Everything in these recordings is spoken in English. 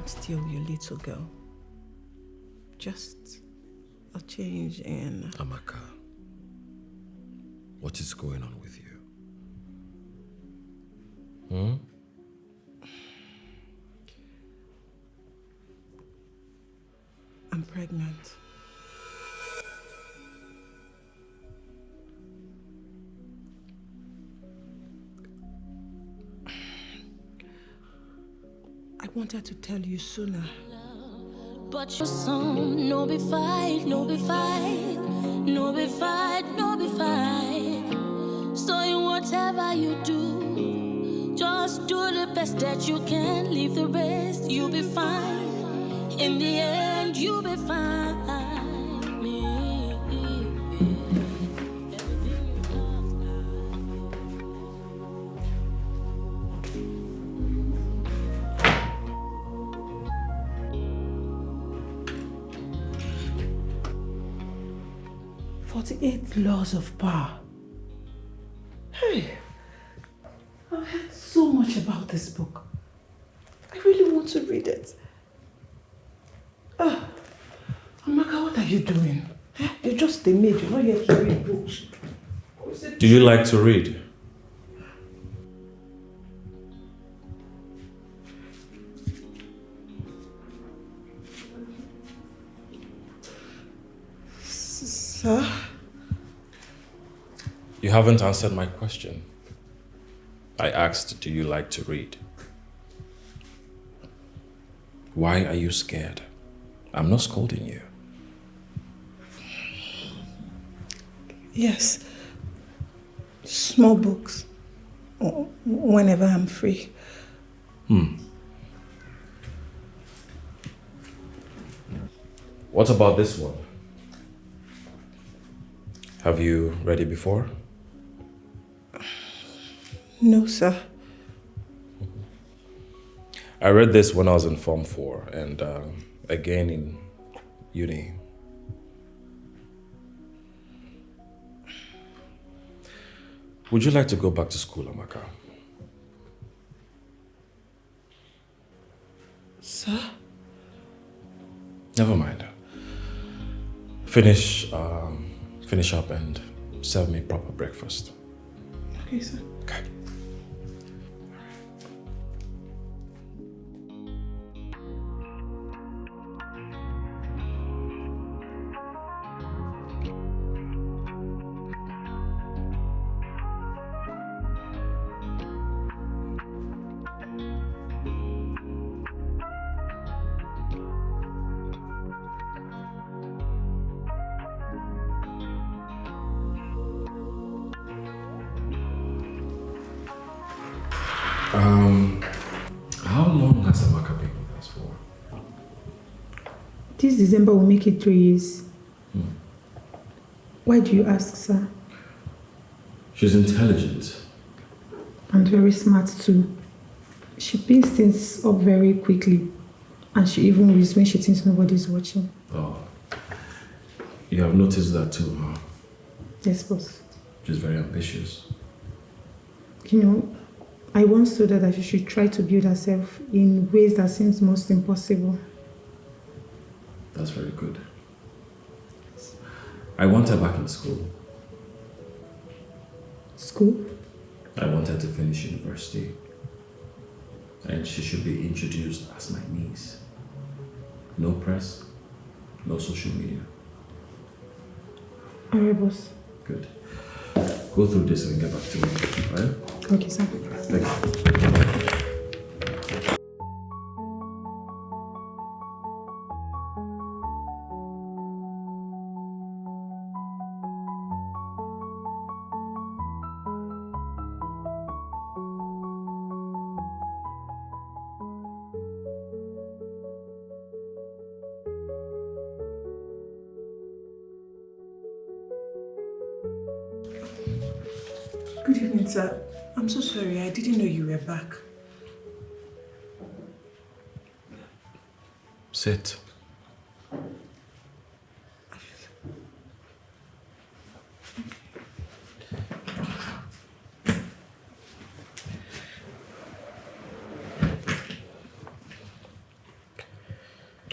I'm still your little girl. Just a change in... Amaka, what is going on with you? I'm pregnant. I wanted to tell you sooner. But your son, no be fight, no be fight, no be fight, no be fight. So in whatever you do, just do the best that you can. Leave the rest, you'll be fine. In the end, you'll be fine. Me, everything you love. 48 laws of power. Hey, I've heard so much about this book. I really want to read it. Amaka, what are you doing? You're just a maid, you're not here to read books. Do you like to read? Sir? You haven't answered my question. I asked, do you like to read? Why are you scared? I'm not scolding you. Yes. Small books. Whenever I'm free. What about this one? Have you read it before? No, sir. I read this when I was in Form 4 and again in uni. Would you like to go back to school, Amaka? Sir? Never mind. Finish up and serve me proper breakfast. Okay, sir. Okay. How long has Amaka been with us for? This December will make it 3 years. Why do you ask, sir? She's intelligent. And very smart too. She picks things up very quickly. And she even reads when she thinks nobody's watching. Oh. You have noticed that too, huh? Yes, boss. She's very ambitious. You know, I once told her that she should try to build herself in ways that seems most impossible. That's very good. I want her back in school. School? I want her to finish university. And she should be introduced as my niece. No press, no social media. Alright, boss. Good. Go through this and get back to me, alright? Okay, sir. Thank you. Good evening, sir. I'm so sorry. I didn't know you were back. Sit.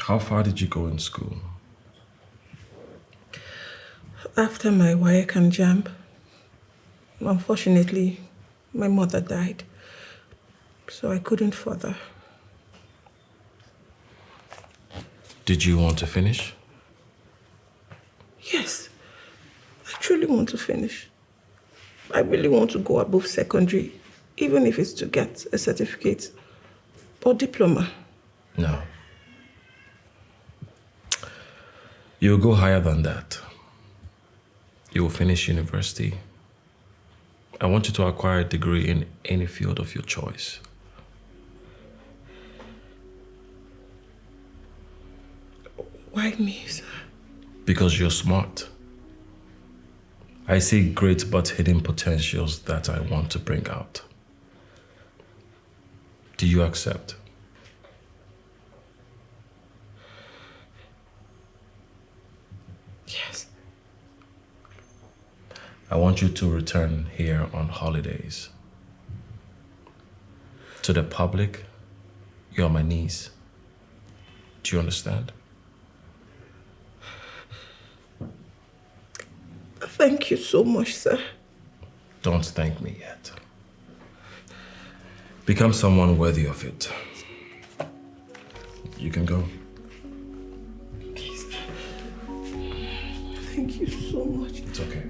How far did you go in school? After my WAEC and JAMB, unfortunately, my mother died, so I couldn't further. Did you want to finish? Yes, I truly want to finish. I really want to go above secondary, even if it's to get a certificate or diploma. No. You'll go higher than that. You will finish university. I want you to acquire a degree in any field of your choice. Why me, sir? Because you're smart. I see great but hidden potentials that I want to bring out. Do you accept? Yes. I want you to return here on holidays. To the public, you're my niece. Do you understand? Thank you so much, sir. Don't thank me yet. Become someone worthy of it. You can go. Thank you so much. It's okay.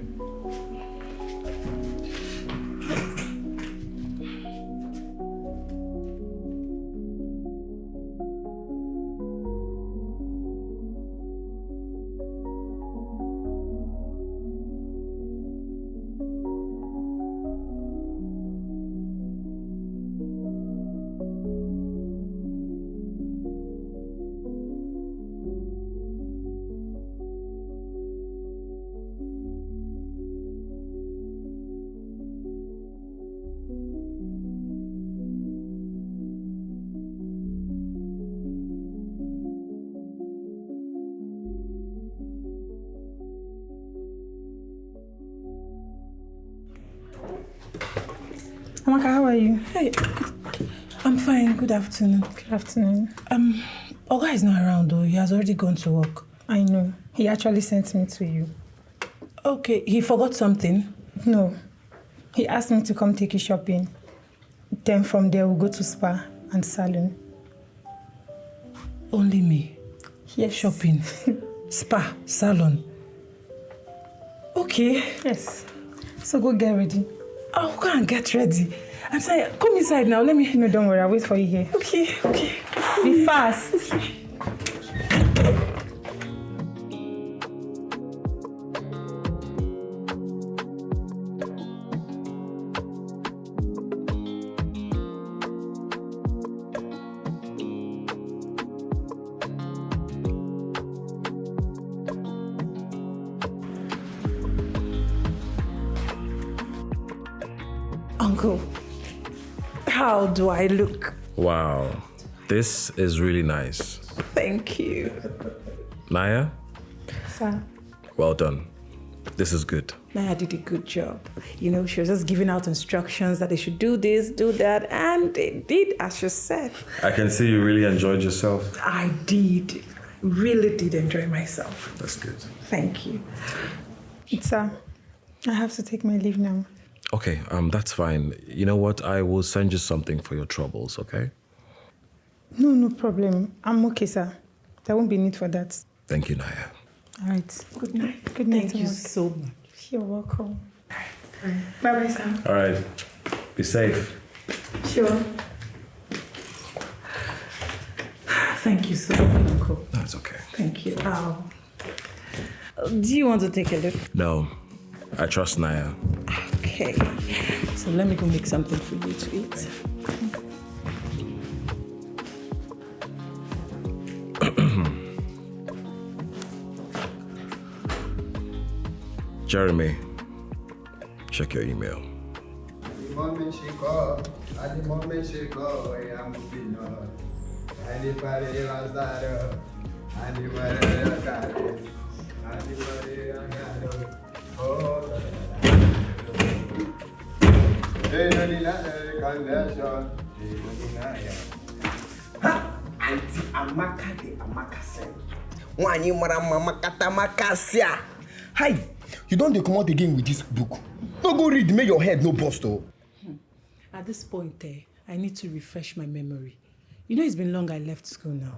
Amaka, how are you? Hey, I'm fine. Good afternoon. Good afternoon. Oga is not around though. He has already gone to work. I know. He actually sent me to you. Okay, he forgot something? No. He asked me to come take you shopping. Then from there we'll go to spa and salon. Only me? Yes. Shopping, spa, salon. Okay. Yes. So go get ready. I'll go and get ready. I'm sorry, come inside now. Let me... No, don't worry. I'll wait for you here. Okay. Be fast. Uncle, how do I look? Wow, this is really nice. Thank you. Naya, Sir. well done. This is good. Naya did a good job. You know, she was just giving out instructions that they should do this, do that, and they did as she said. I can see you really enjoyed yourself. I did. Really did enjoy myself. That's good. Thank you. Sir, I have to take my leave now. Okay, that's fine. You know what? I will send you something for your troubles, okay? No problem. I'm okay, sir. There won't be need for that. Thank you, Naya. All right. Good night. Good night. Thank you Amaka. so much. You're welcome. Bye-bye, sir. All right. Be safe. Sure. Thank you so much, Uncle. No, it's okay. Thank you. Do you want to take a look? No, I trust Naya. Okay. So let me go make something for you to eat. Jeremy, check your email. The moment she call, at the moment she go, I'm moving on. Anybody else that up? Anybody else got it? Anybody else got it? Oh, hey, no need another condition. Auntie Amaka de Amakasen. Wanyi mara mama kata makasia. Hi, you don't come out again with this book. Don't go read, make your head no bust. At this point, I need to refresh my memory. You know, it's been long I left school now.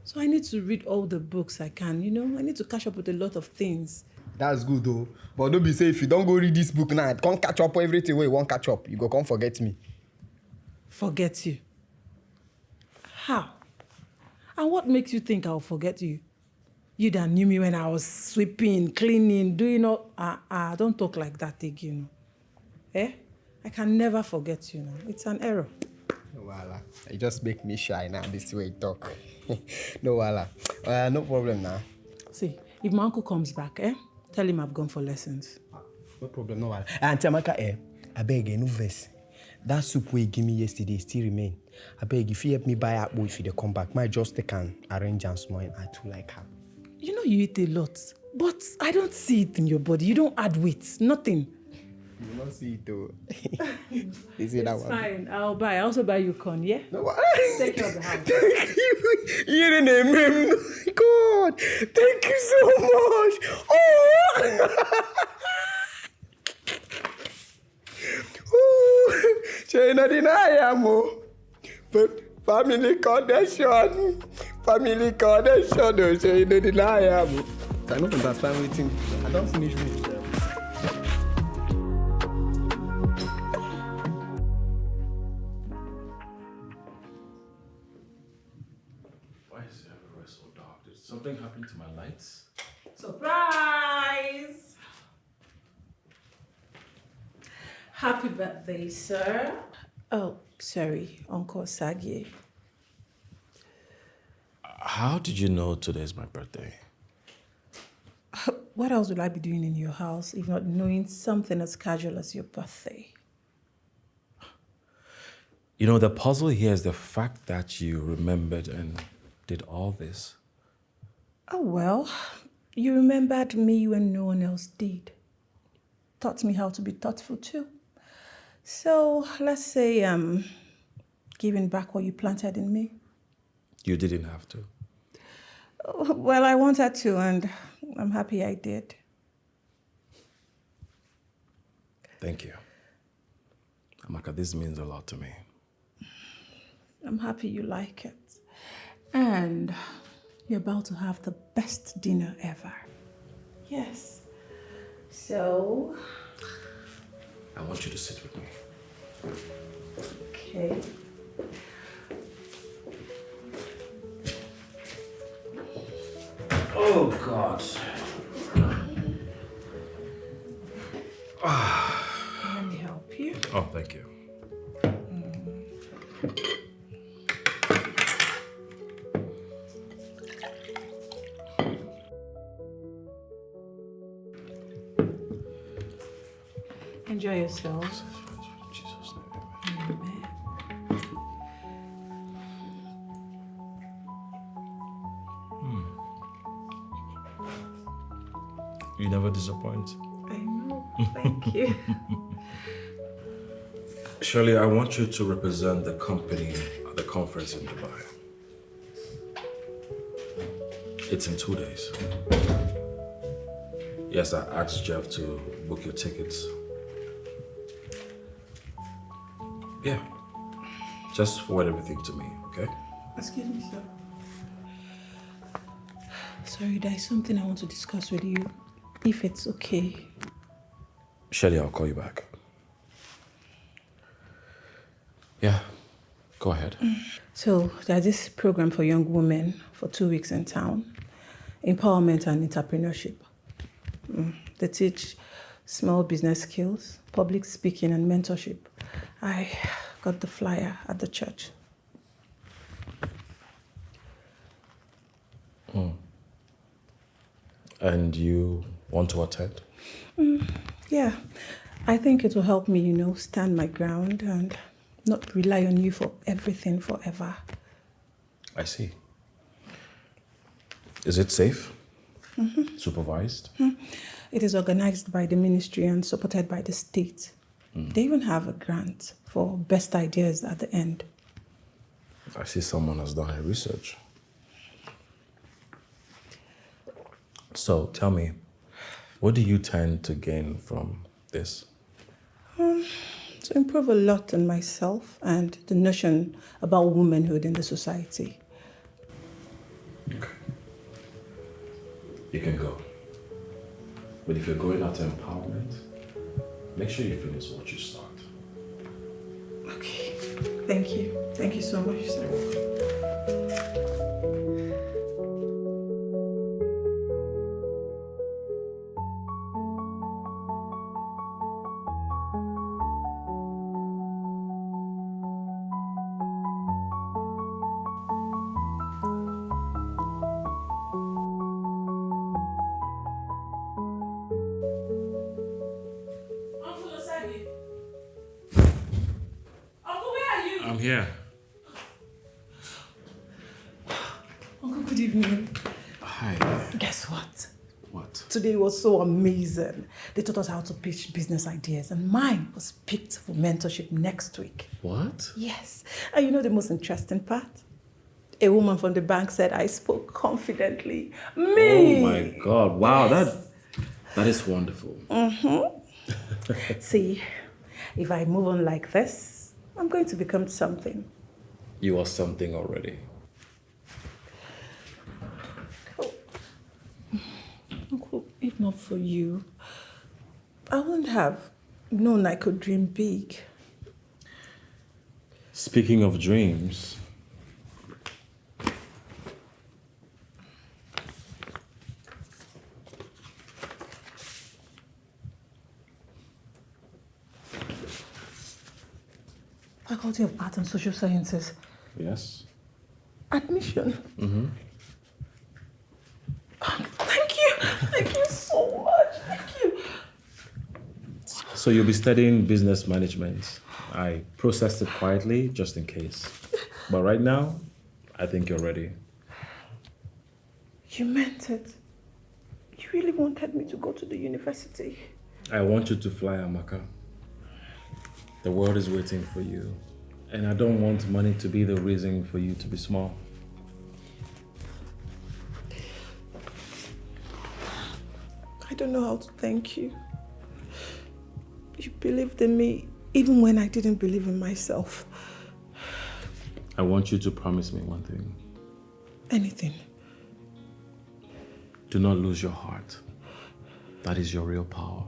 So I need to read all the books I can, you know. I need to catch up with a lot of things. That's good though. But don't be say if you don't go read this book now, can't catch up everything where you won't catch up. You go come forget me. Forget you? How? And what makes you think I'll forget you? You that knew me when I was sweeping, cleaning, doing all... don't talk like that again. Eh? I can never forget you now. It's an error. No wala. You just make me shy now, this way you talk. No wala. No problem now. See, if my uncle comes back, tell him I've gone for lessons. No problem, no wala. Auntie Amaka, I beg no verse. That soup you give me yesterday still remain. I beg if you help me buy apple if you come back, might just take and arrange and small and I too like her. You know you eat a lot, but I don't see it in your body. You don't add weight, nothing. You don't see it though. Is it that one? It's fine, I'll buy. I also buy you corn, yeah? No, Take care of the house. Thank you. You didn't name him. God, thank you so much. Oh, China deny amo. But family connection. Family connection. No, China deny amo. I don't understand waiting. I don't finish with them. Something happened to my lights? Surprise! Happy birthday, sir. Oh, sorry, Uncle Sagi. How did you know today's my birthday? What else would I be doing in your house if not knowing something as casual as your birthday? You know, the puzzle here is the fact that you remembered and did all this. Oh, well, you remembered me when no one else did. Taught me how to be thoughtful too. So let's say I'm giving back what you planted in me. You didn't have to. Well, I wanted to, and I'm happy I did. Thank you. Amaka, this means a lot to me. I'm happy you like it. And you're about to have the best dinner ever. Yes. So... I want you to sit with me. Okay. Oh, God. Let me help you. Oh, thank you. Enjoy yourselves. Jesus' name. Amen. You never disappoint. I know. Thank you. Shirley, I want you to represent the company at the conference in Dubai. It's in 2 days. Yes, I asked Jeff to book your tickets. Yeah. Just forward everything to me, okay? Excuse me, sir. Sorry, there's something I want to discuss with you, if it's okay. Shirley, I'll call you back. Yeah, go ahead. So there's this program for young women for 2 weeks in town. Empowerment and entrepreneurship. They teach small business skills, public speaking and mentorship. I got the flyer at the church. And you want to attend? Yeah, I think it will help me, stand my ground and not rely on you for everything forever. I see. Is it safe? Supervised? It is organized by the ministry and supported by the state. They even have a grant for best ideas at the end. I see someone has done her research. So tell me, what do you tend to gain from this? To improve a lot on myself and the notion about womanhood in the society. Okay. You can go. But if you're going after empowerment, make sure you finish what you start. Okay. Thank you. Thank you so much, sir. I'm here. Uncle, good evening. Hi. Guess what? What? Today was so amazing. They taught us how to pitch business ideas, and mine was picked for mentorship next week. What? Yes. And you know the most interesting part? A woman from the bank said I spoke confidently. Me! Oh my God. Wow, that is wonderful. See, if I move on like this, I'm going to become something. You are something already. Uncle, if not for you, I wouldn't have known I could dream big. Speaking of dreams, Faculty of Art and Social Sciences. yes? Admission. Thank you. Thank you so much. Thank you. So you'll be studying business management. I processed it quietly just in case. But right now, I think you're ready. You meant it. You really wanted me to go to the university. I want you to fly, Amaka. The world is waiting for you. And I don't want money to be the reason for you to be small. I don't know how to thank you. You believed in me even when I didn't believe in myself. I want you to promise me one thing. Anything. Do not lose your heart. That is your real power.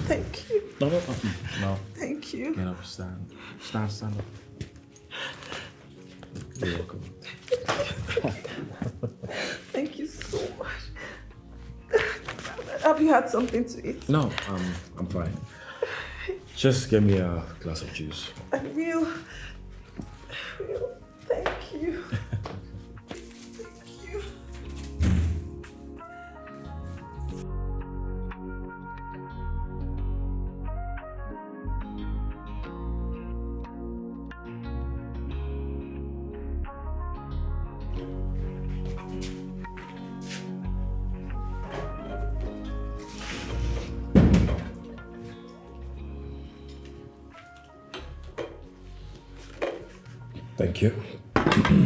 Thank you. No. Thank you. Get up, stand. Stand up. You're welcome. Thank you so much. Have you had something to eat? No, I'm fine. Just get me a glass of juice. I will. Thank you. Thank you. Thank you.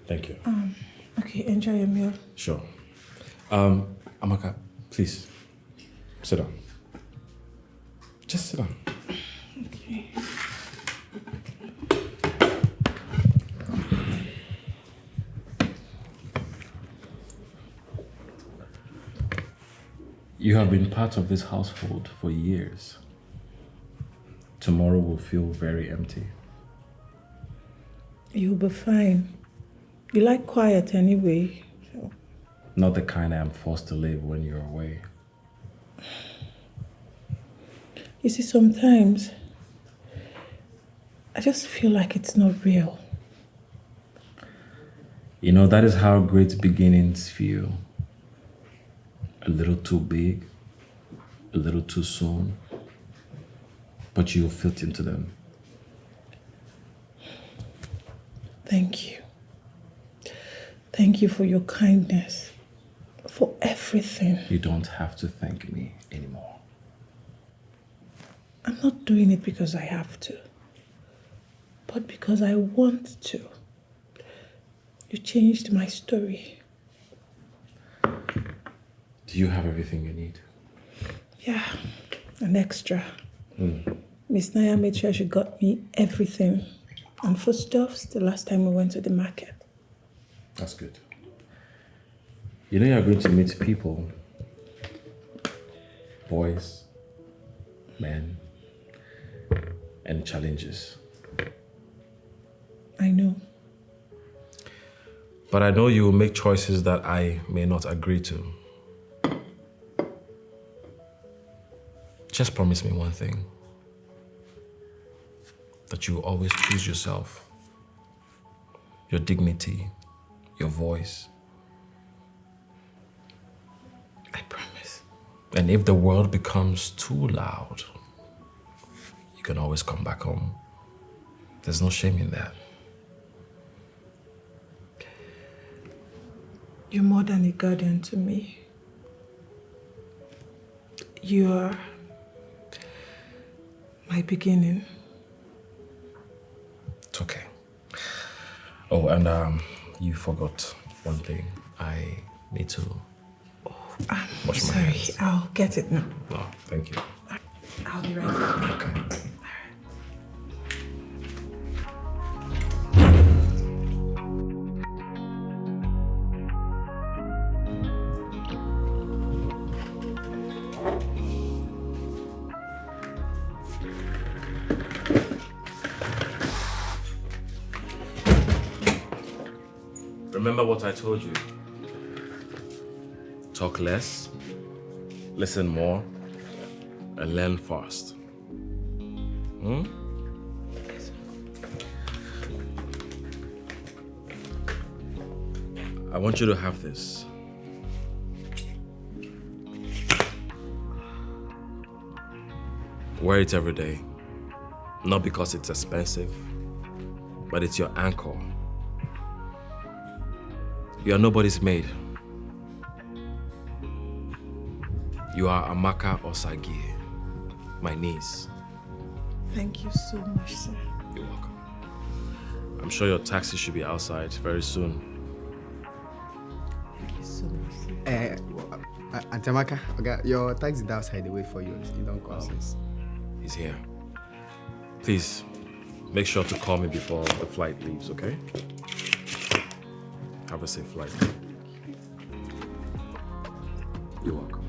Thank you. Okay, enjoy your meal. Sure. Amaka, please, sit down. Just sit down. Okay. You have been part of this household for years. Tomorrow will feel very empty. You'll be fine. You like quiet anyway. So. Not the kind I am forced to live when you're away. You see, sometimes I just feel like it's not real. You know, that is how great beginnings feel. A little too big, a little too soon, but you'll fit into them. Thank you. Thank you for your kindness, For everything. You don't have to thank me anymore. I'm not doing it because I have to, but because I want to. You changed my story. Do you have everything you need? Yeah, an extra. Miss Naya made sure she got me everything. And foodstuffs the last time we went to the market. That's good. You know you're going to meet people. Boys, men, and challenges. I know. But I know you will make choices that I may not agree to. Just promise me one thing. That you will always choose yourself. Your dignity, your voice. I promise. And if the world becomes too loud, you can always come back home. There's no shame in that. You're more than a guardian to me. You're my beginning. It's okay. Oh, and you forgot one thing. I need to wash my Sorry, hands. I'll get it now. No, thank you. I'll be right back. Okay. Remember what I told you. Talk less, listen more, and learn fast. I want you to have this. Wear it every day. Not because it's expensive, but it's your anchor. You are nobody's maid. You are Amaka Osagi, my niece. Thank you so much, sir. You're welcome. I'm sure your taxi should be outside very soon. Thank you so much, sir. Auntie Amaka, okay, your taxi is outside the way for you. You don't come since. He's here. Please, make sure to call me before the flight leaves, okay? Have a safe flight. You're welcome.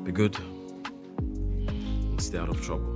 Be good. Stay out of trouble.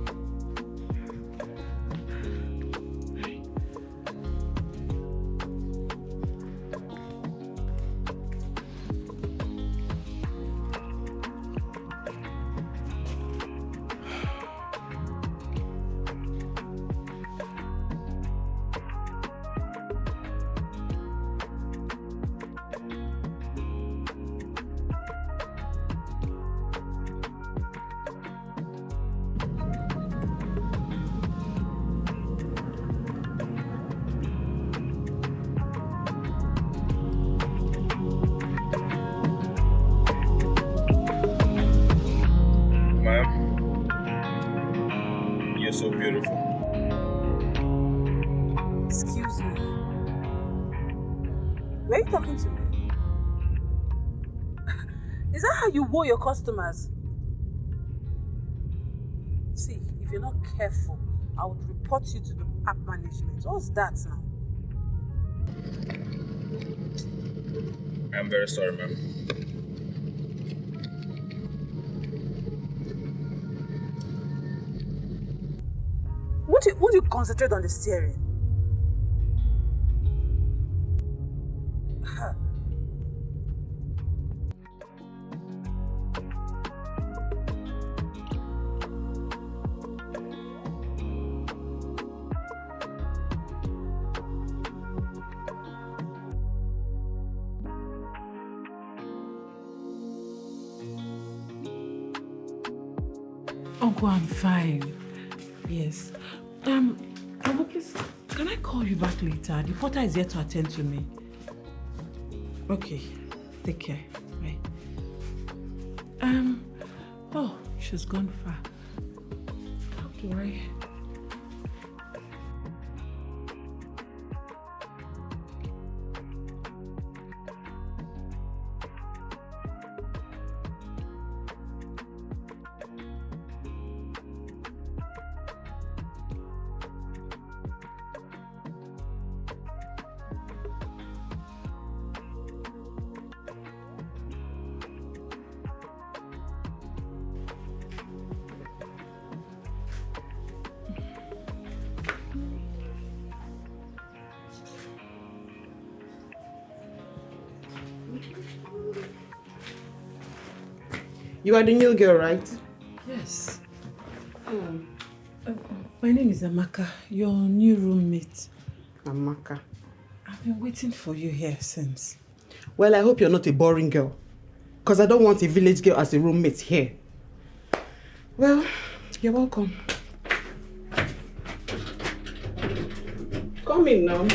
You're so beautiful. Excuse me. Were you talking to me? Is that how you woo your customers? See, if you're not careful, I would report you to the app management. What's that now? I'm very sorry, ma'am. Won't you concentrate on the steering? Uncle, I'm fine. Yes. Uncle, please, can I call you back later? The porter is here to attend to me. Okay. Take care. Bye. Oh, she's gone far. Don't worry. You are the new girl, right? Yes. My name is Amaka, your new roommate. Amaka. I've been waiting for you here since. Well, I hope you're not a boring girl. Because I don't want a village girl as a roommate here. Well, you're welcome. Come in now.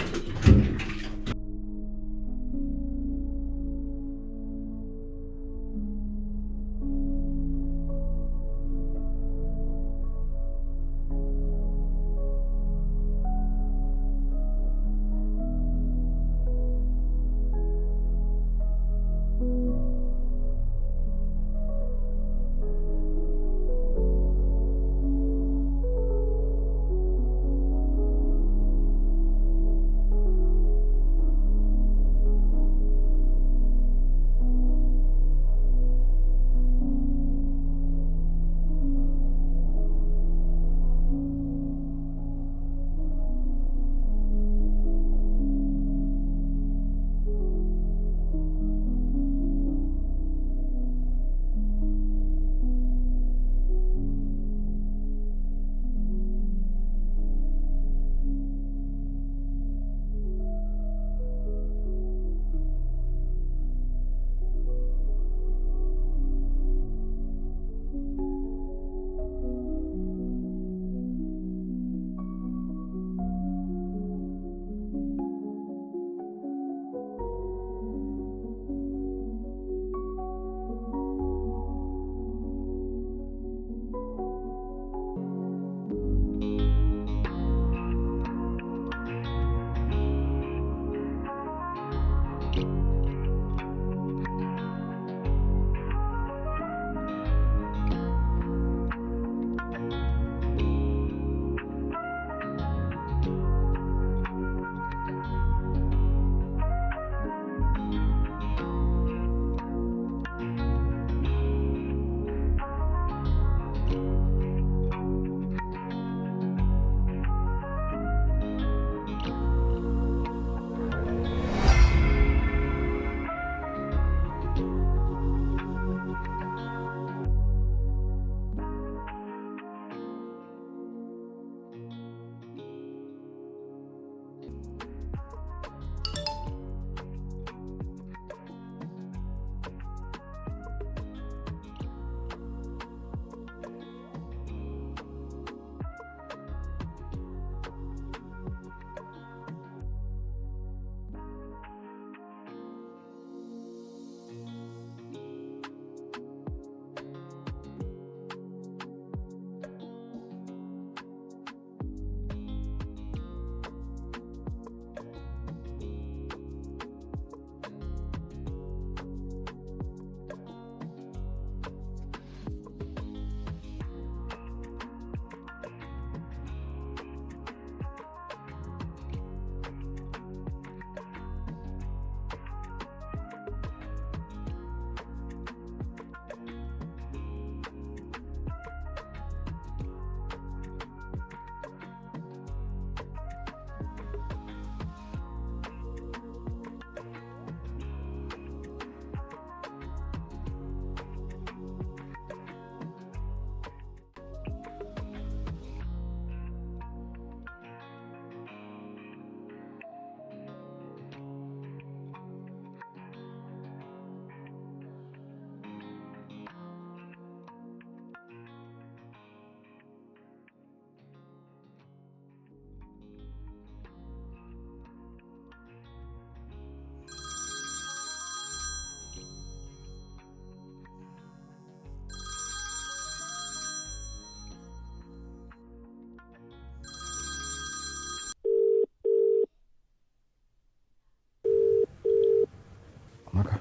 Amaka.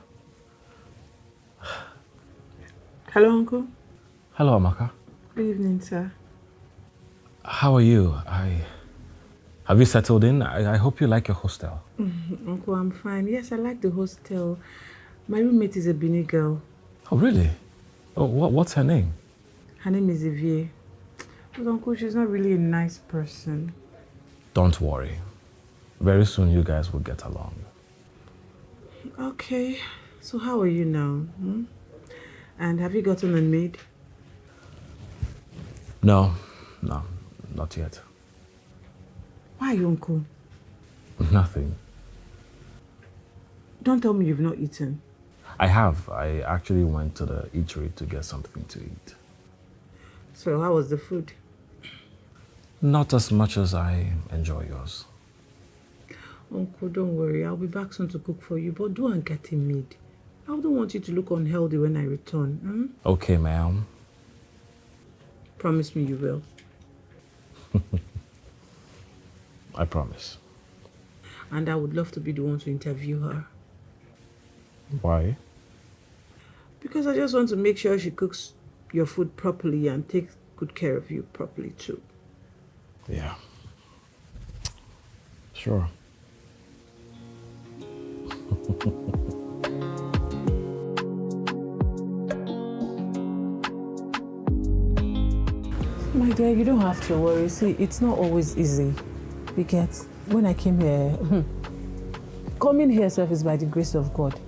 Hello, Uncle. Hello, Amaka. Good evening, sir. How are you? Have you settled in? I hope you like your hostel. Uncle, I'm fine. Yes, I like the hostel. My roommate is a Benin girl. Oh, really? Oh, what's her name? Her name is Evie. But Uncle, she's not really a nice person. Don't worry. Very soon you guys will get along. Okay. So how are you now? And have you gotten a maid? No, not yet. Why, Uncle? Nothing. Don't tell me you've not eaten. I have. I actually went to the eatery to get something to eat. So how was the food? Not as much as I enjoy yours. Uncle, don't worry. I'll be back soon to cook for you, but do and get a maid. I don't want you to look unhealthy when I return. Okay, ma'am. Promise me you will. I promise. And I would love to be the one to interview her. Why? Because I just want to make sure she cooks your food properly and takes good care of you properly too. Yeah. Sure. My dear, you don't have to worry. See, it's not always easy. You get, when I came here, coming here self is by the grace of God.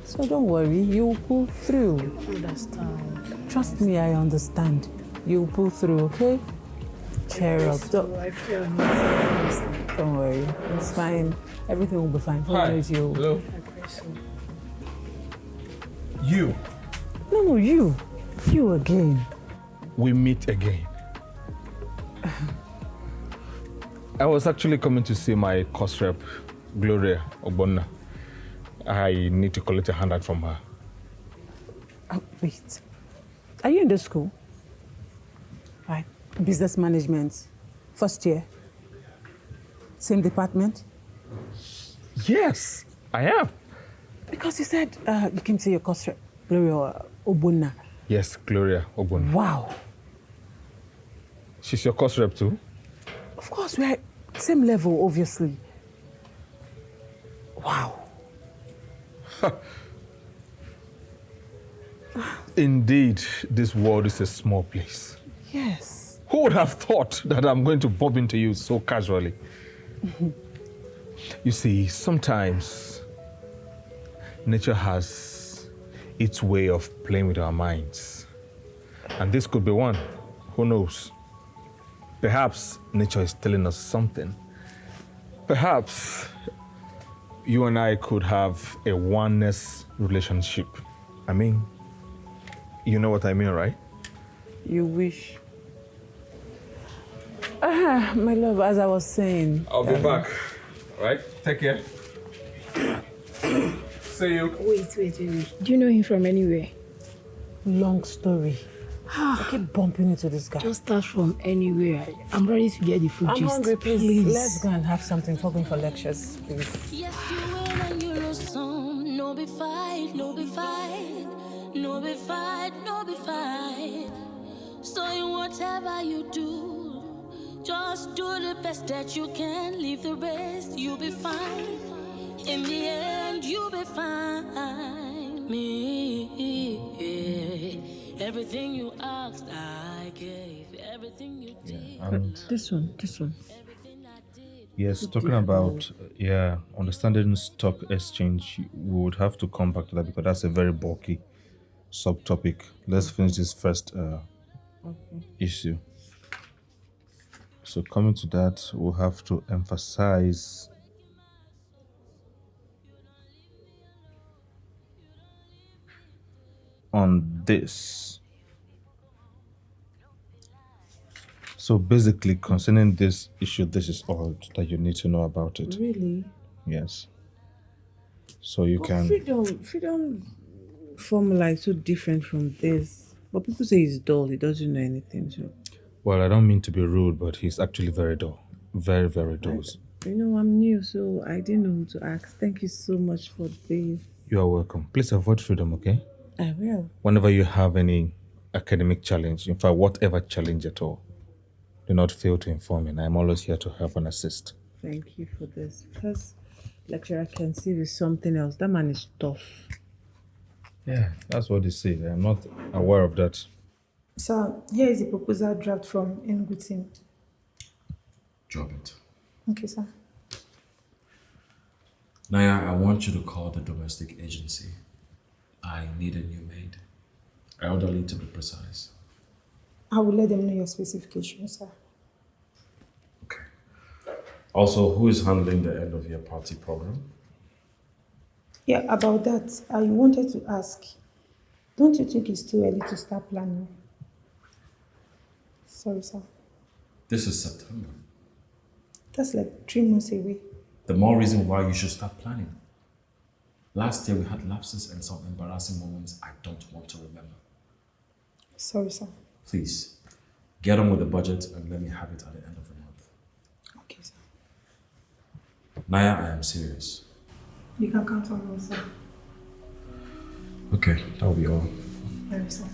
So don't worry, you'll pull through. Understand. Trust me, I understand. You'll pull through, okay? Cheer up. I feel nothing. Don't worry, it's fine. Everything will be fine. Hi. You. Hello. You. No, you. You again. We meet again. I was actually coming to see my course rep, Gloria Ogbonna. I need to collect a handout from her. Oh, wait. Are you in the school? Right. Business management. First year. Same department? Yes, I am. Because you said you came to your course rep, Gloria Ogbonna. Yes, Gloria Ogbonna. Wow. She's your course rep too? Of course, we're same level, obviously. Wow. Indeed, this world is a small place. Yes. Who would have thought that I'm going to bump into you so casually? You see, sometimes nature has its way of playing with our minds. And this could be one. Who knows? Perhaps nature is telling us something. Perhaps you and I could have a oneness relationship. I mean, you know what I mean, right? You wish. My love, as I was saying. I'll be back. All right? Take care. See you. Wait. Do you know him from anywhere? Long story. I keep bumping into this guy. Just start from anywhere. I'm ready to get the food I'm gist. hungry, please. Let's go and have something for going for lectures, please. Yes, you will, and you know some. No be fight, no be fight. No be fight, no be fight. So in whatever you do, just do the best that you can. Leave the rest, you'll be fine. In the end, you'll be fine. Me, everything you asked, I gave. Everything you did. And This one. yes, talking about understanding stock exchange, we would have to come back to that because that's a very bulky subtopic. Let's finish this first issue. So coming to that, we'll have to emphasize on this. So basically, concerning this issue, this is all that you need to know about it. Really? Yes. So you can. Freedom formula is so different from this. But people say he's dull. He doesn't know anything. So. Well, I don't mean to be rude, but he's actually very dull. Very, very dull. You know, I'm new, so I didn't know who to ask. Thank you so much for this. You are welcome. Please avoid freedom, okay? I will. Whenever you have any academic challenge, in fact, whatever challenge at all, do not fail to inform me. I'm always here to help and assist. Thank you for this. Because lecturer can see with something else. That man is tough. Yeah, that's what they say. I'm not aware of that. So here is the proposal draft from Enugu team. Drop it. Okay, sir. Naya, I want you to call the domestic agency. I need a new maid. Elderly to be precise. I will let them know your specifications, sir. Okay. Also, who is handling the end of your party program? Yeah, about that, I wanted to ask, don't you think it's too early to start planning? Sorry, sir. This is September. That's like 3 months away. The more reason why you should start planning. Last year we had lapses and some embarrassing moments I don't want to remember. Sorry, sir. Please, get on with the budget and let me have it at the end of the month. Okay, sir. Naya, I am serious. You can count on us, sir. Okay, that'll be all. Very, sir.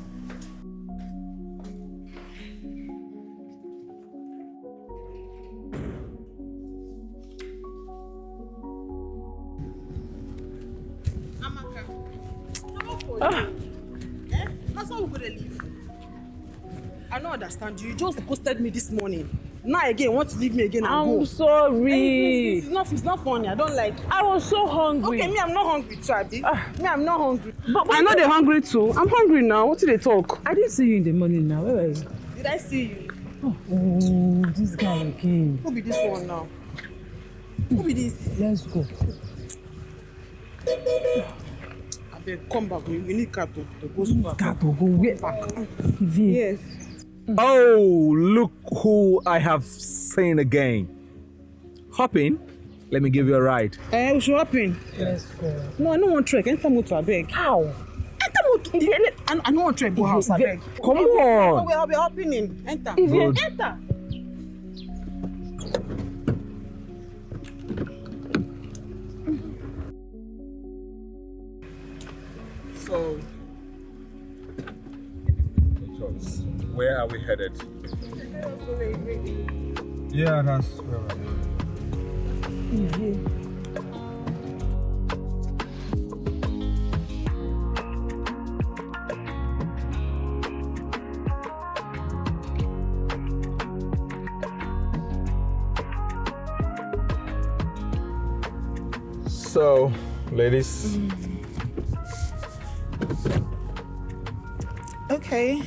That's how we're gonna leave. I don't understand you. You just posted me this morning. Now again, want to leave me again and go. I'm sorry. It's not funny. I don't like it. I was so hungry. Okay, me, I'm not hungry too, Abi. Me, I'm not hungry. But I know they're hungry too. I'm hungry now. What did they talk? I didn't see you in the morning now. Where were you? Did I see you? Oh, this guy again. Who be this one now? Who be this? Let's go. Come back. We need car to go super. Car to go where? Back. Yes. Oh, look who I have seen again. Hop in. Let me give you a ride. We should hop in. Let's go. No, I don't want trek. Enter motor, I beg. How? Enter motor. I don't want trek. Go house, I beg. Come on. I'll be hopping in. Enter. Good. Enter. So, where are we headed? Yeah, that's where we're going. So, ladies. Okay.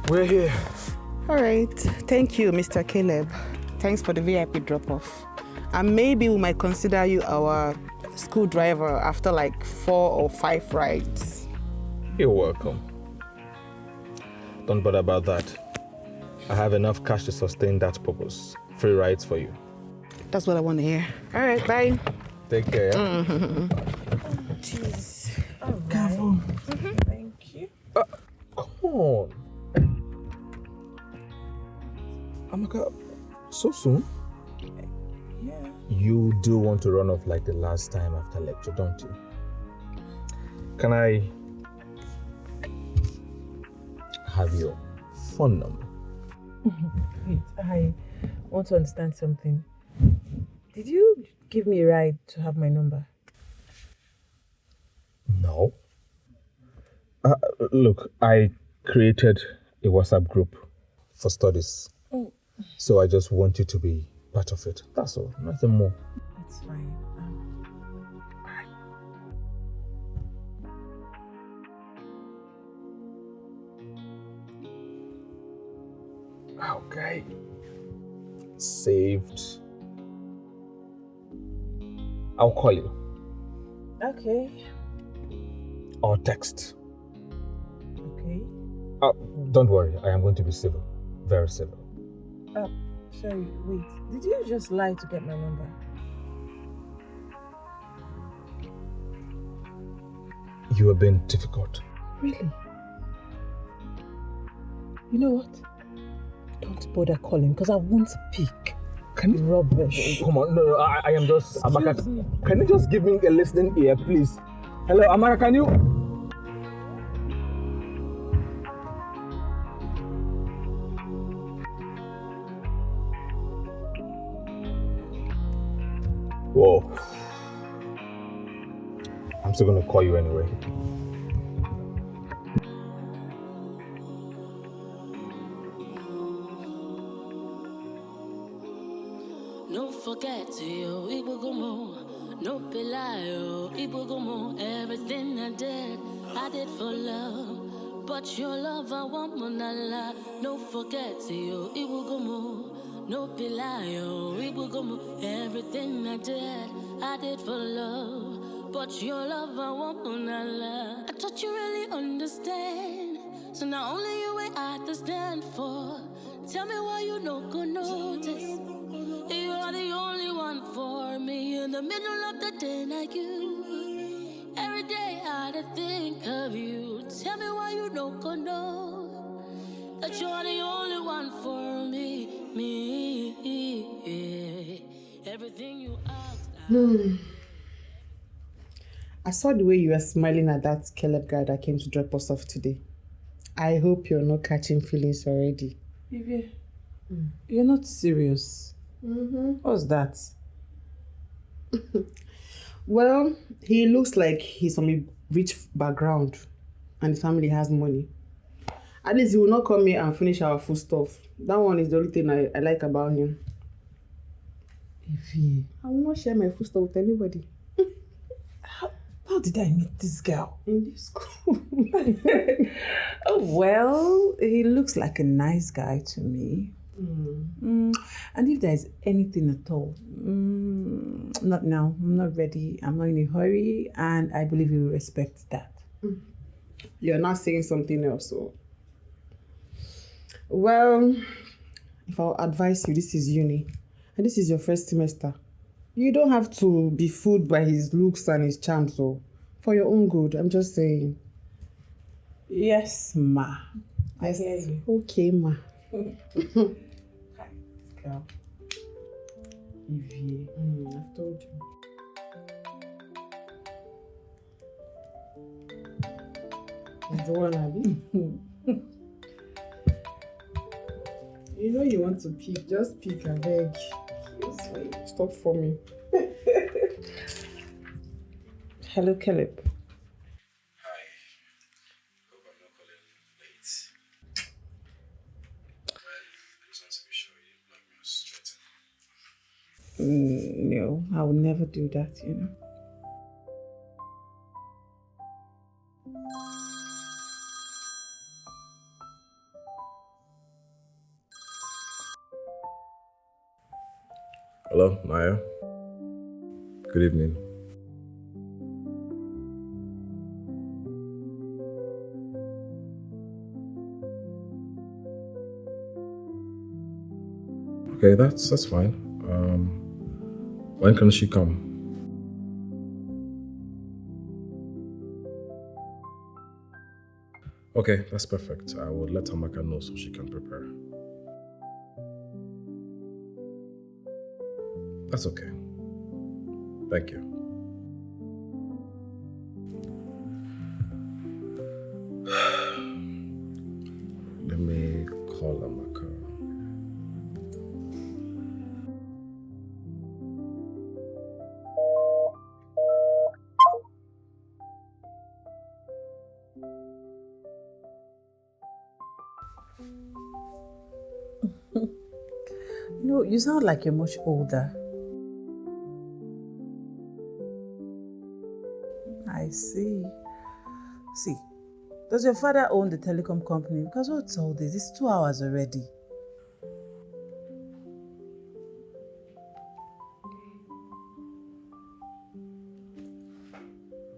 We're here. All right. Thank you, Mr. Caleb. Thanks for the VIP drop-off. And maybe we might consider you our school driver after like 4 or 5 rides. You're welcome. Don't bother about that. I have enough cash to sustain that purpose. Free rides for you. That's what I want to hear. All right, bye. Take care. Jeez. Careful. Thank you. Come on. Amaka, so soon? Yeah. You do want to run off like the last time after lecture, don't you? Can I have your phone number? Wait, I want to understand something. Did you give me a ride to have my number? No. Look, I created a WhatsApp group for studies. Oh. So I just want you to be part of it. That's all, nothing more. That's fine. Okay. Saved. I'll call you. Okay. Or text. Okay. Don't worry, I am going to be civil. Very civil. Sorry, wait. Did you just lie to get my number? You are being difficult. Really? You know what? Don't bother calling because I won't pick. Can you... Rubbish. Come on, no, I am just... Amaka, can you just give me a listening ear, please? Hello, Amaka, can you... Whoa. I'm still gonna call you anyway. No forget you, Ibugumo. No pilayo, Ibugumo. Everything I did for love. But your love, I want monala. No forget you, Ibugumo. No pilayo, Ibugumo. Everything I did for love. But your love, I want monala. I thought you really understand. So now only you I have to stand for. Tell me why you no go notice. You are the only one for me in the middle of the day like you. Every day I had to think of you. Tell me why you don't go know that you are the only one for me. Everything you ask. I saw the way you were smiling at that Caleb guy that came to drop us off today. I hope you're not catching feelings already. Vivi, you're not serious. What's that? Well, he looks like he's from a rich background and the family has money. At least he will not come here and finish our food stuff. That one is the only thing I like about him. Vivi, I will not share my food stuff with anybody. how did I meet this girl? In this school. Oh, well, he looks like a nice guy to me. And if there's anything at all, not now. I'm not ready. I'm not in a hurry, and I believe you will respect that. You're not saying something else, so. Well, if I'll advise you, this is uni, and this is your first semester. You don't have to be fooled by his looks and his charm, so for your own good, I'm just saying. Yes, ma. I Yes. hear you. Okay, ma. Girl. Vivi. I've told you. It's the one, Abby. You know you want to peek. Just peek and beg. Stop for me. Hello, Caleb. Hi. Hope I'm not calling late. I just want to be sure you didn't block me or straighten. No, I would never do that, you know. Hello, Naya. Good evening. Okay, that's fine. When can she come? Okay, that's perfect. I will let Amaka know so she can prepare. That's okay. Thank you. Let me call Amaka. No, you sound like you're much older. I see. See, does your father own the telecom company? Because what's all this? It's 2 hours already.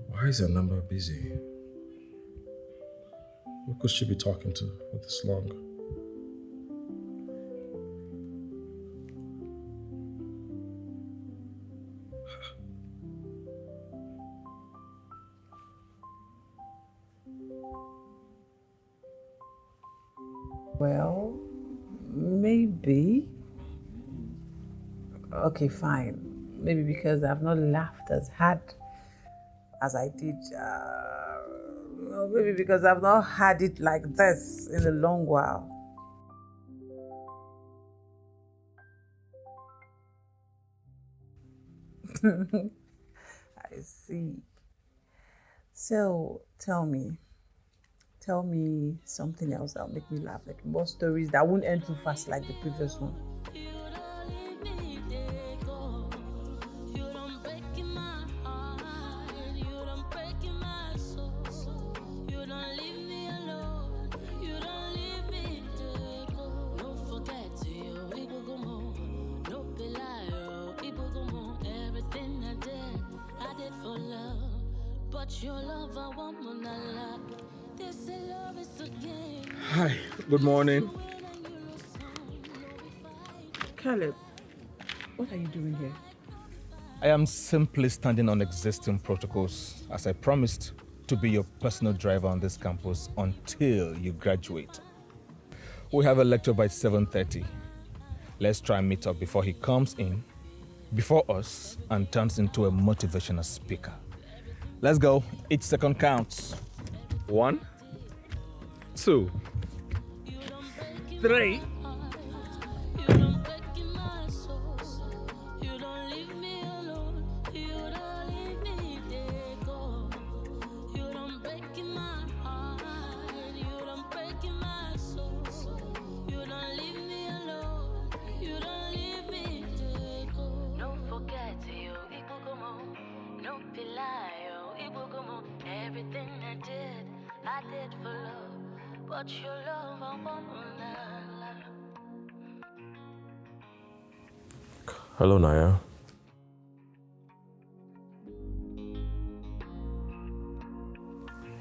Why is her number busy? Who could she be talking to for this long? Well, maybe. Okay, fine. Maybe because I've not laughed as hard as I did. Or maybe because I've not had it like this in a long while. I see. So, tell me something else that'll make me laugh, like more stories that won't end too fast like the previous one. Hi, good morning. Caleb, what are you doing here? I am simply standing on existing protocols as I promised to be your personal driver on this campus until you graduate. We have a lecture by 7:30. Let's try and meet up before he comes in, before us, and turns into a motivational speaker. Let's go. Each second counts. 1, 2, 3. Everything I did for love, but your love I won't love. Hello, Naya.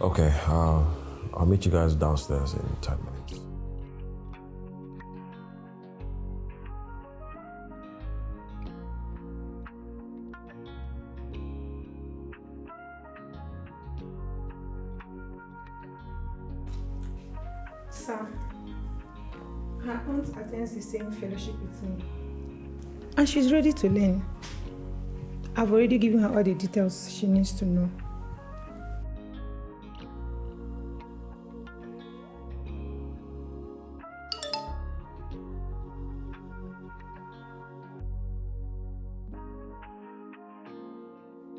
Okay, I'll meet you guys downstairs in 10 minutes. Sir, her aunt attends the same fellowship with me. And she's ready to learn. I've already given her all the details she needs to know.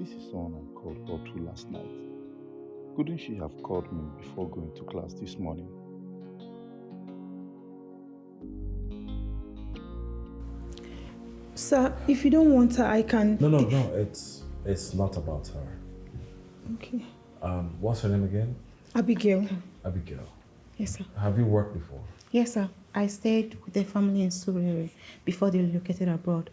This is someone I called all through last night. Couldn't she have called me before going to class this morning? Sir, if you don't want her, I can... No, it's not about her. Okay. What's her name again? Abigail. Abigail. Yes, sir. Have you worked before? Yes, sir. I stayed with the family in Surrey before they relocated abroad.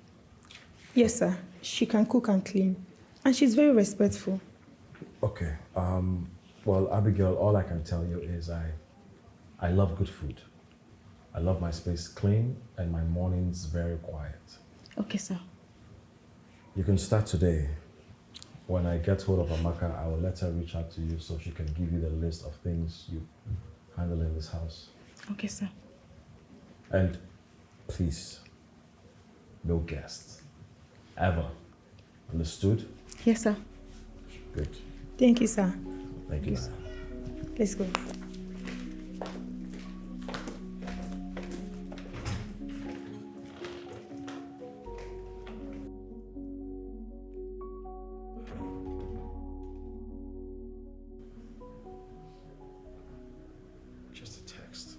Yes, sir. She can cook and clean. And she's very respectful. Okay. Well, Abigail, all I can tell you is I love good food. I love my space clean and my mornings very quiet. Okay, sir. You can start today. When I get hold of Amaka, I will let her reach out to you so she can give you the list of things you handle in this house. Okay, sir. And please, no guests. Ever. Understood? Yes, sir. Good. Thank you, sir. Thank you. Yes. Let's go. Just a text.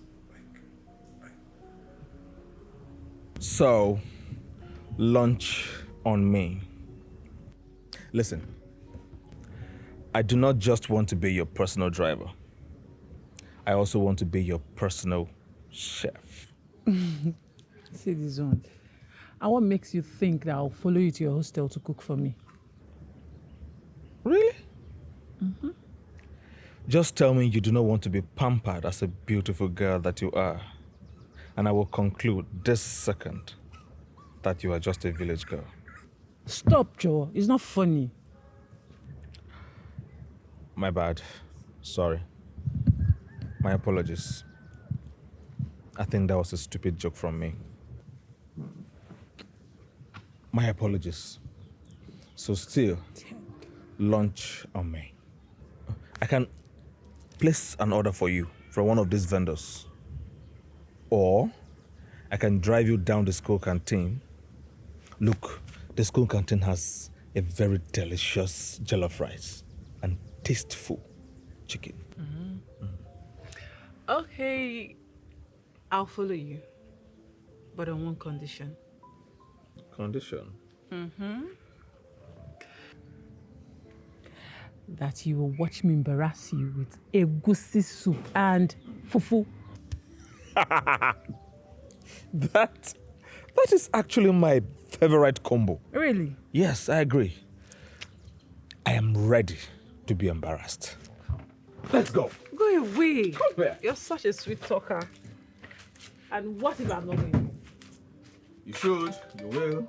So, lunch on me. Listen, I do not just want to be your personal driver. I also want to be your personal chef. See this one. And what makes you think that I'll follow you to your hostel to cook for me? Really? Mm-hmm. Just tell me you do not want to be pampered as a beautiful girl that you are. And I will conclude this second that you are just a village girl. Stop, Joe. It's not funny. My bad. Sorry. My apologies. I think that was a stupid joke from me. My apologies. So still, lunch on me. I can place an order for you from one of these vendors. Or I can drive you down the school canteen. Look, the school canteen has a very delicious jollof rice and tasteful chicken. Okay, I'll follow you. But on one condition. Condition? That you will watch me embarrass you with egusi soup and fufu. That is actually my favorite combo. Really? Yes, I agree. I am ready to be embarrassed. Let's go. Go away. Come here. You're such a sweet talker. And what if I'm not going? You should. You will.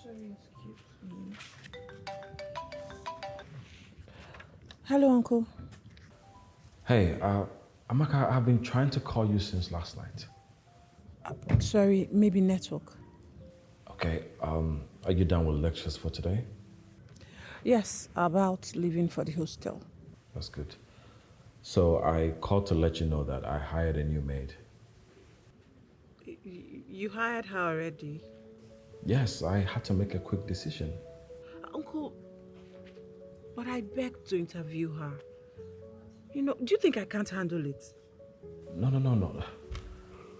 Sorry, excuse me. Hello, Uncle. Hey, Amaka, I've been trying to call you since last night. Sorry, maybe network. Okay, are you done with lectures for today? Yes, about leaving for the hostel. That's good. So I called to let you know that I hired a new maid. You hired her already? Yes, I had to make a quick decision. Uncle, but I begged to interview her. You know, do you think I can't handle it? No.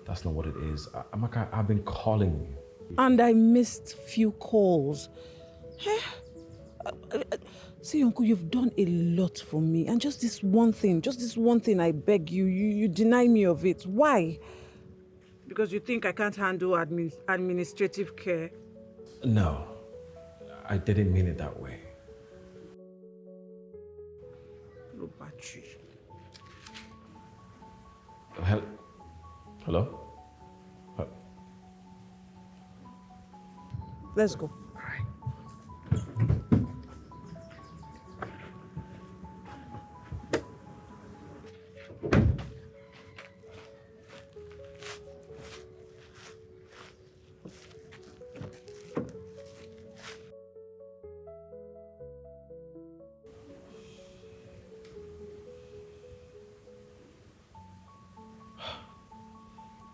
That's not what it is. Amaka, I've been calling you. And I missed few calls. See, Uncle, you've done a lot for me. And just this one thing, I beg you, you deny me of it. Why? Because you think I can't handle administrative care? No, I didn't mean it that way. No battery. Hello? Let's go.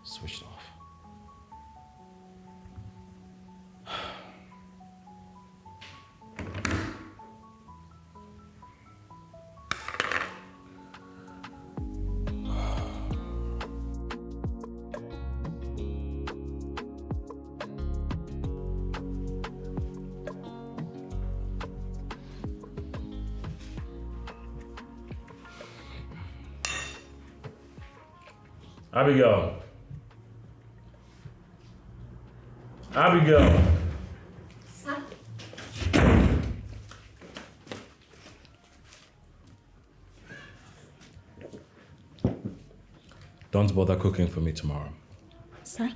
Switched off. Abigail. Sir? Don't bother cooking for me tomorrow. Sir?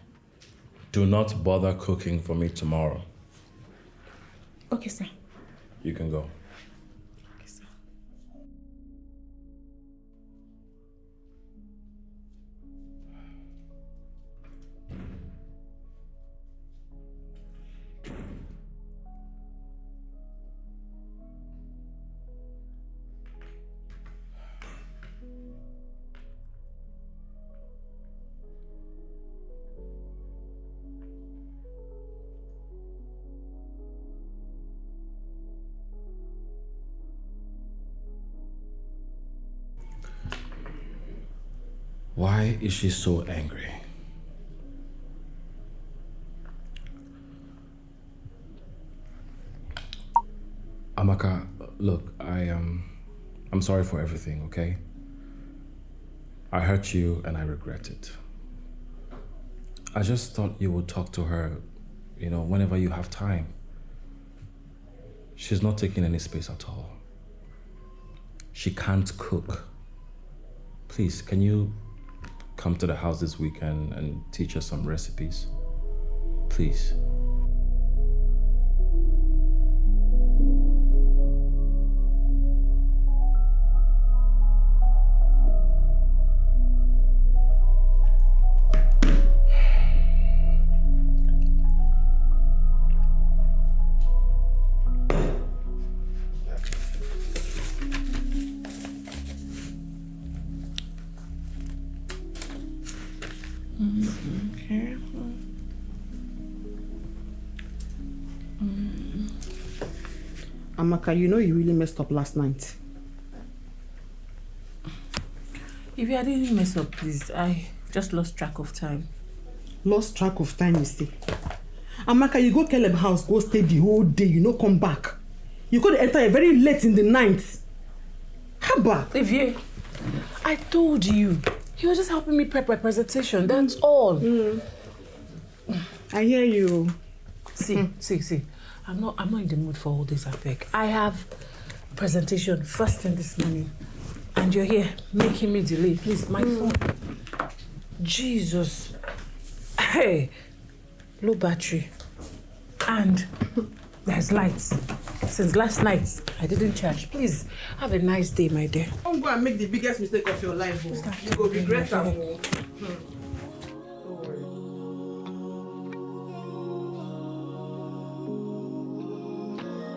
Do not bother cooking for me tomorrow. Okay, sir. You can go. Okay, sir. Why is she so angry? Amaka, look, I'm sorry for everything, okay? I hurt you and I regret it. I just thought you would talk to her, whenever you have time. She's not taking any space at all. She can't cook. Please, can you come to the house this weekend and teach us some recipes? Please. Amaka, you know you really messed up last night. If I didn't mess up, please, I just lost track of time. Lost track of time, you see. Amaka, you go Caleb house, go stay the whole day, you no come back. You could enter very late in the night. How about? Xavier, I told you. He was just helping me prep my presentation, that's all. I hear you. See. I'm not in the mood for all this, I beg. I have presentation first thing this morning. And you're here making me delay. Please, my phone. Jesus. Hey, low battery. And there's lights. Since last night, I didn't charge. Please, have a nice day, my dear. Don't go and make the biggest mistake of your life. You go regret that.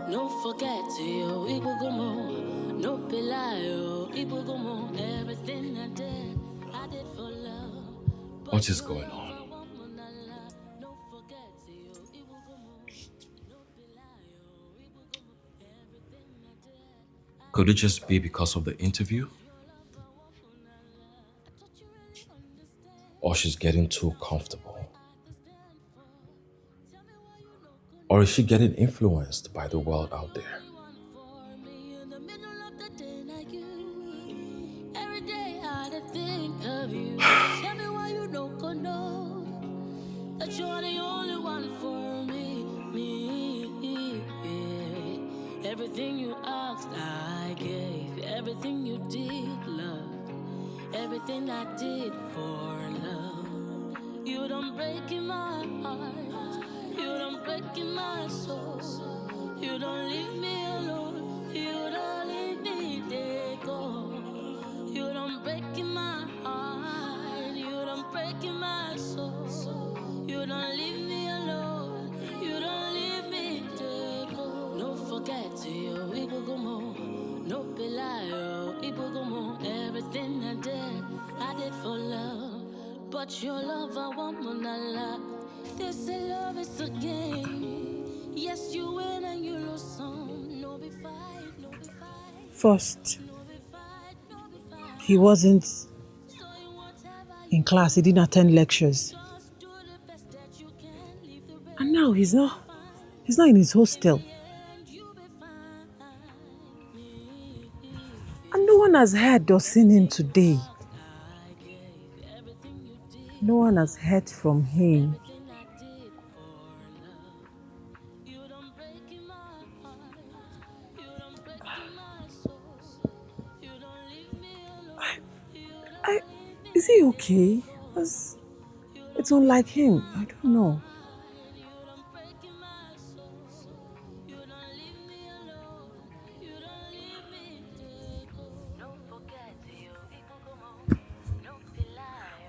No forget you, Ibugumo. No pelayo, Ibugumo. Everything I did for love. What is going on? Could it just be because of the interview? Or she's getting too comfortable? Or is she getting influenced by the world out there? Every day I think of you. Tell me why you don't know that you're the only one for me. Everything you asked, I gave. Everything you did, love. Everything I did for love. You don't break in my heart. You don't break in my soul. You don't leave me alone. You don't leave me there, go. You don't break in my heart. You don't break in my soul. You don't leave me alone. You don't leave me there, go. No forget you, Ibugumo. No pelayo, Ibugumo. Everything I did for love. But your love I want more than love. They say love is a game. Yes, you win and you lose some. No be fight, no be fight. First, he wasn't in class. He didn't attend lectures. And now he's not in his hostel. And no one has heard or seen him today. No one has heard from him. Is he okay? Because it's unlike him. I don't know.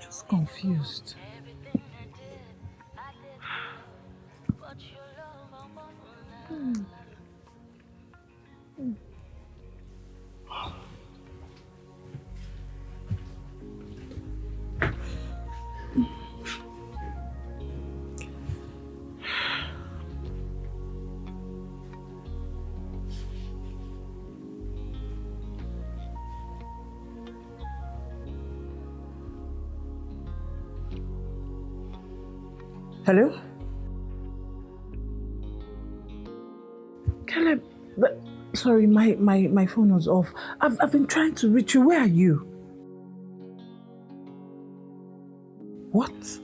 Just confused. Hello? Caleb, sorry, my phone was off. I've been trying to reach you. Where are you? What?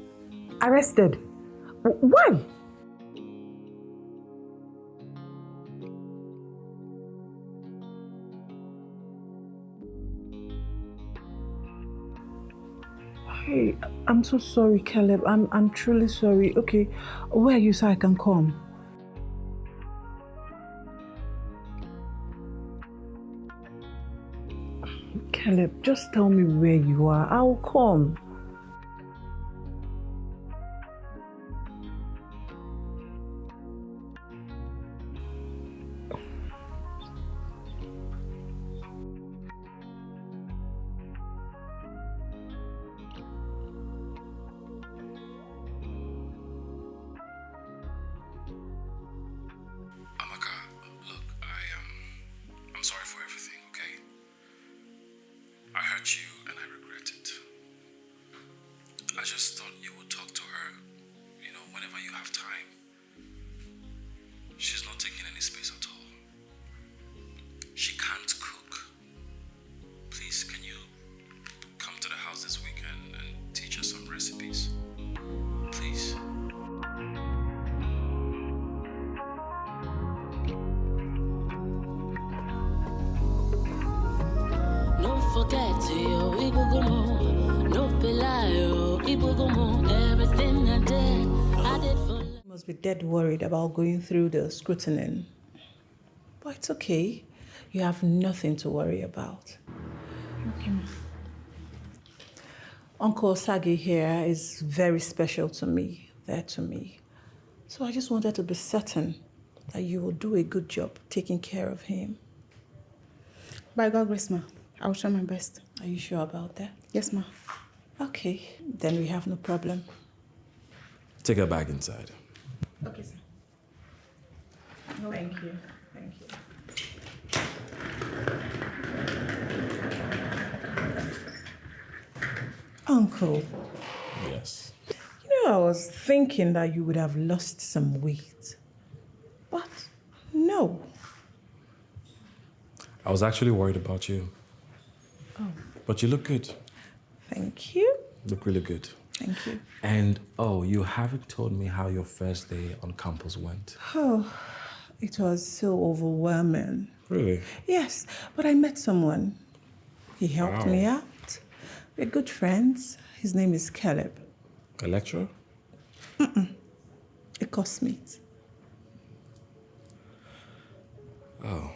Arrested? Why? Hey, I'm so sorry, Caleb. I'm truly sorry. Okay, where are you so I can come? Caleb, just tell me where you are. I'll come. Amaka, look, I am forget you, Ibugumo. No pelayo, Ibugumo. Everything I did for. You must be dead worried about going through the scrutiny. But it's okay. You have nothing to worry about. Okay, ma. Uncle Sagi here is very special to me, there to me. So I just wanted to be certain that you will do a good job taking care of him. By God grace, ma. I will try my best. Are you sure about that? Yes, ma. Okay, then we have no problem. Take her back inside. Okay, sir. Thank you. Thank you. Uncle, Yes. you know, I was thinking that you would have lost some weight. But no. I was actually worried about you. Oh, But you look good. thank you. Look really good. Thank you. And oh, you haven't told me how your first day on campus went. Oh, it was so overwhelming. Really? Yes, but I met someone. He helped Wow. me out. We're good friends. His name is Caleb. A lecturer? A classmate. Oh.